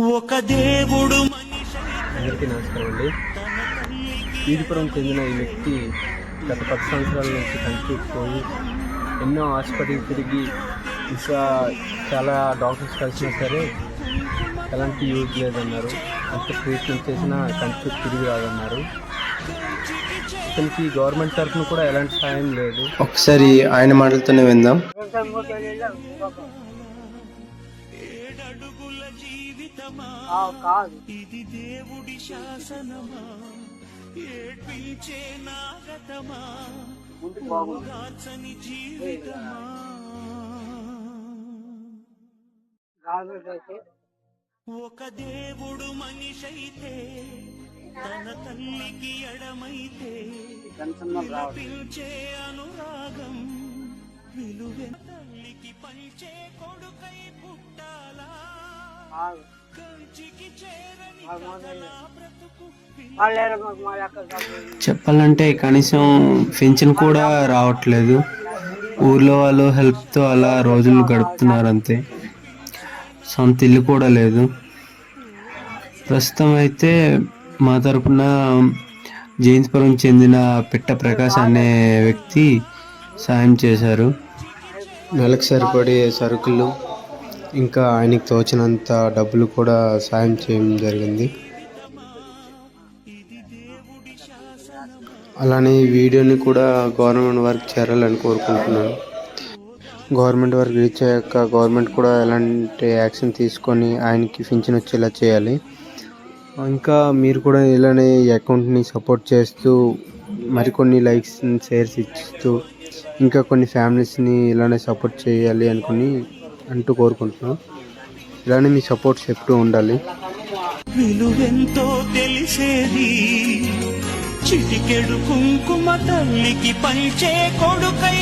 ఒక దేవుడు అందరికీ నమస్కారం అండి. ఈదుపురం చెందిన ఈ వ్యక్తి గత 10 సంవత్సరాల నుంచి కనిపించిపోయి ఎన్నో హాస్పిటల్ తిరిగి ఇంకా చాలా డాక్టర్స్ కలిసినా సరే ఎలాంటి యూజ్ లేదన్నారు. ఎంత ట్రీట్మెంట్ చేసినా కంటి తిరిగి రాదన్నారు. ఇతనికి గవర్నమెంట్ తరఫున కూడా ఎలాంటి సాయం లేదు. ఒకసారి ఆయన మాటలతోనే విందాం. ఇది దేవుడి శాసనమా, ఏడ్పించే నాగతమా, గాచని జీవితమా. ఒక దేవుడు మనిషైతే తన తల్లికి ఎడమైతే పిలిచే అనురాగం విలువె తల్లికి పంచే కొడుకై పుట్టాలా, చెప్పాలంటే కనీసం పెన్షన్ కూడా రావట్లేదు. ఊర్లో వాళ్ళు హెల్ప్తో అలా రోజులు గడుపుతున్నారు అంతే. సొంత ఇల్లు కూడా లేదు. ప్రస్తుతం అయితే మా తరపున జైన్స్పురం చెందిన పిట్ట ప్రకాష్ అనే వ్యక్తి సాయం చేశారు. నెలకు సరిపడే సరుకులు ఇంకా ఆయనకి తోచినంత డబ్బులు కూడా సాయం చేయడం జరిగింది. అలానే ఈ వీడియోని కూడా గవర్నమెంట్ వారికి చేరాలని కోరుకుంటున్నాను. గవర్నమెంట్ వారికి రీచ్ అయ్యాక గవర్నమెంట్ కూడా ఎలాంటి యాక్షన్ తీసుకొని ఆయనకి పింఛన్ వచ్చేలా చేయాలి. ఇంకా మీరు కూడా ఇలానే ఈ అకౌంట్ని సపోర్ట్ చేస్తూ మరికొన్ని లైక్స్ షేర్స్ ఇస్తూ ఇంకా కొన్ని ఫ్యామిలీస్ని ఇలానే సపోర్ట్ చేయాలి అంటూ కోరుకుంటున్నాం. ఇలానే మీ సపోర్ట్స్ ఎప్పుడూ ఉండాలి. విలువెంతో తెలిసేది చిటికెడు కుంకుమ తల్లికి పంచే కొడుకై.